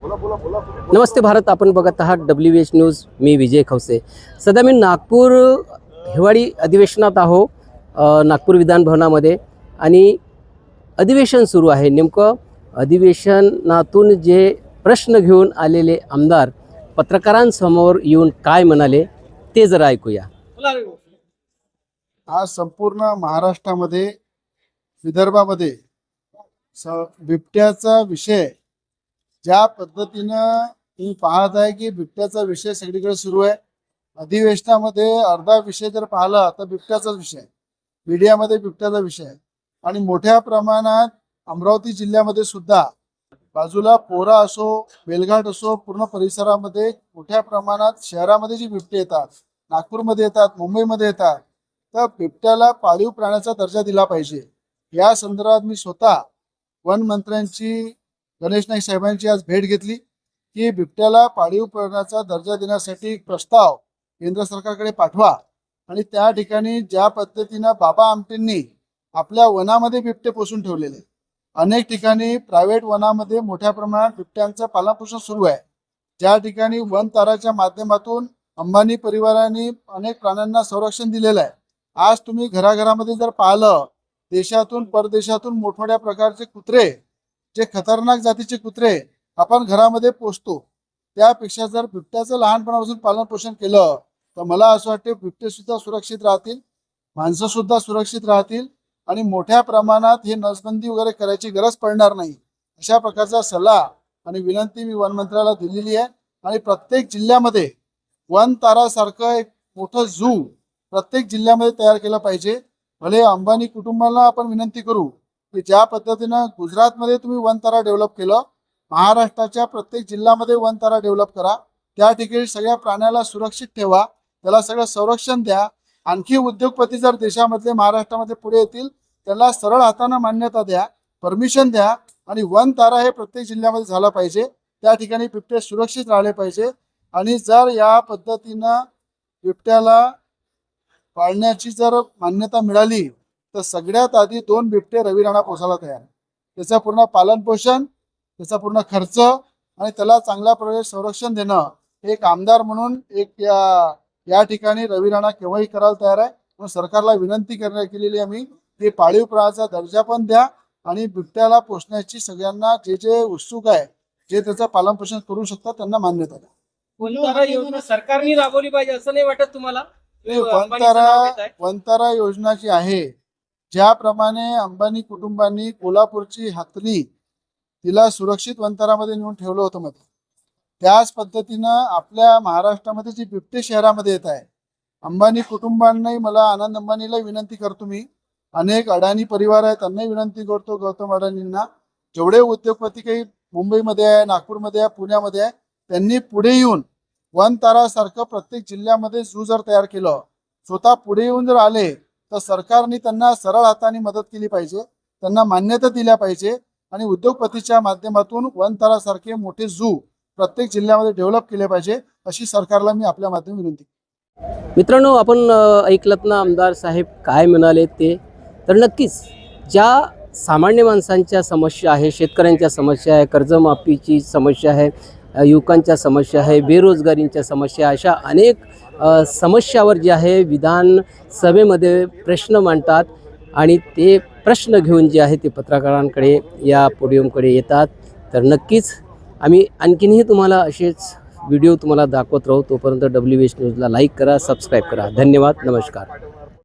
नमस्ते भारत, आपण बघत आहात WH न्यूज. मी विजय खवसे. सध्या मी नागपूर हिवाळी अधिवेशनात आहो, नागपूर विधान भवनामध्ये. आणि अधिवेशन सुरू आहे. नेमकं अधिवेशनातून जे प्रश्न घेऊन आलेले आमदार पत्रकारांसमोर येऊन काय म्हणाले ते जरा ऐकूया. आज संपूर्ण महाराष्ट्रामध्ये, विदर्भामध्ये बिबट्याचा विषय ज्या पद्धतीनं तुम्ही पाहत आहे की बिबट्याचा विषय सगळीकडे सुरू आहे. अधिवेशनामध्ये अर्धा विषय जर पाहिला तर बिबट्याचाच विषय, मीडियामध्ये बिबट्याचा विषय. आणि मोठ्या प्रमाणात अमरावती जिल्ह्यामध्ये सुद्धा बाजूला पोरा असो, बेलघाट असो, पूर्ण परिसरामध्ये मोठ्या प्रमाणात शहरामध्ये जी बिबटे येतात, नागपूरमध्ये येतात, मुंबईमध्ये येतात, तर बिबट्याला पाळीव प्राण्याचा दर्जा दिला पाहिजे. या संदर्भात मी स्वतः वन मंत्र्यांची, गणेश नाईक साहेबांची आज भेट घेतली की बिबट्याला पाळीव प्राण्याचा दर्जा देण्यासाठी एक प्रस्ताव केंद्र सरकारकडे पाठवा. आणि त्या ठिकाणी ज्या पद्धतीनं बाबा आमटेंनी आपल्या वनामध्ये बिबटे पोसून ठेवलेले, अनेक ठिकाणी प्रायव्हेट वनामध्ये मोठ्या प्रमाणात बिबट्यांचं पालनपोषण सुरू आहे. ज्या ठिकाणी वन ताराच्या माध्यमातून अंबानी परिवाराने अनेक प्राण्यांना संरक्षण दिलेलं आहे. आज तुम्ही घराघरामध्ये जर पाहिलं, देशातून परदेशातून मोठमोठ्या प्रकारचे कुत्रे, जे खतरनाक जातीचे कुत्रे आपण घरामध्ये पोसतो, त्यापेक्षा जर बिबट्याचं लहानपणापासून पालन पोषण केलं तर मला असं वाटतं बिबटे सुद्धा सुरक्षित राहतील, माणसं सुद्धा सुरक्षित राहतील आणि मोठ्या प्रमाणात हे नसबंदी वगैरे करायची गरज पडणार नाही. अशा प्रकारचा सल्ला आणि विनंती मी वन मंत्र्याला दिलेली आहे. आणि प्रत्येक जिल्ह्यामध्ये वन तारासारखं एक मोठं झू प्रत्येक जिल्ह्यामध्ये तयार केलं पाहिजे. भले अंबानी कुटुंबाला आपण विनंती करू की ज्या पद्धतीनं गुजरातमध्ये तुम्ही वन तारा डेव्हलप केलं, महाराष्ट्राच्या प्रत्येक जिल्ह्यामध्ये वन तारा डेव्हलप करा. त्या ठिकाणी सगळ्या प्राण्याला सुरक्षित ठेवा, त्याला सगळं संरक्षण द्या. आणखी उद्योगपती जर देशामधले महाराष्ट्रामध्ये पुढे येतील त्यांना सरळ हाताने मान्यता द्या, परमिशन द्या. आणि वन तारा हे प्रत्येक जिल्ह्यामध्ये झालं पाहिजे. त्या ठिकाणी बिबटे सुरक्षित राहिले पाहिजे. आणि जर या पद्धतीनं बिबट्याला पाळण्याची जर मान्यता मिळाली तर सगळ्यात आधी 2 बिबटे रवी राणा पोसायला तयार. त्याचं पूर्ण पालन पोषण, त्याचा पूर्ण खर्च आणि त्याला चांगल्या प्रकारे संरक्षण देणं, एक आमदार म्हणून एक या ठिकाणी रवी राणा केव्हाही करायला तयार आहे. म्हणून सरकारला विनंती केलेली आम्ही की पाळीव प्राण्याचा दर्जा पण द्या आणि बिबट्याला पोसण्याची सगळ्यांना जे उत्सुक आहे, जे त्याचं पालन पोषण करू शकतात, त्यांना मान्यता द्या. वनतारा योजना सरकारने राबवली पाहिजे असं नाही वाटत तुम्हाला? वनतारा योजना जी आहे, ज्याप्रमाणे अंबानी कुटुंबांनी कोल्हापूरची हातली तिला सुरक्षित वनतारामध्ये नेऊन ठेवलं होतं मध्ये, त्याच पद्धतीनं आपल्या महाराष्ट्रामध्ये जी बिबटे शहरामध्ये येत आहे, अंबानी कुटुंबांनाही, मला आनंद अंबानीला विनंती करतो, मी अनेक अडाणी परिवार आहे त्यांनाही विनंती करतो, गौतम अडाणींना, जेवढे उद्योगपती काही मुंबईमध्ये आहे, नागपूरमध्ये आहे, पुण्यामध्ये आहे, त्यांनी पुढे येऊन वन तारासारखं प्रत्येक जिल्ह्यामध्ये झू जर तयार केलं, स्वतः पुढे येऊन जर आले तर सरकारने त्यांना सरळ हाताने मदत केली पाहिजे, त्यांना मान्यता दिल्या पाहिजे. आणि उद्योगपतीच्या माध्यमातून वन तारासारखे मोठे झू प्रत्येक जिल्ह्यामध्ये डेव्हलप केले पाहिजे, अशी सरकारला मी आपल्या माध्यमातून विनंती. मित्रांनो, आपण ऐकलत ना आमदार साहेब काय म्हणाले ते. तर नक्कीच ज्या सामान्य माणसांच्या समस्या आहे, शेतकऱ्यांच्या समस्या आहे, कर्जमाफीची समस्या आहे, युवकांच्या समस्या आहे, बेरोजगारींच्या समस्या, अशा अनेक समस्यावर जे आहे विधानसभेमध्ये प्रश्न मांडतात. आणि ते प्रश्न घेऊन जे आहे ते पत्रकारांकडे, या पोडियमकडे येतात. तर नक्कीच आम्ही आणखीनही तुम्हाला असेच व्हिडिओ तुम्हाला दाखवत राहू. तोपर्यंत WH न्यूजला लाईक करा, सबस्क्राईब करा. धन्यवाद, नमस्कार.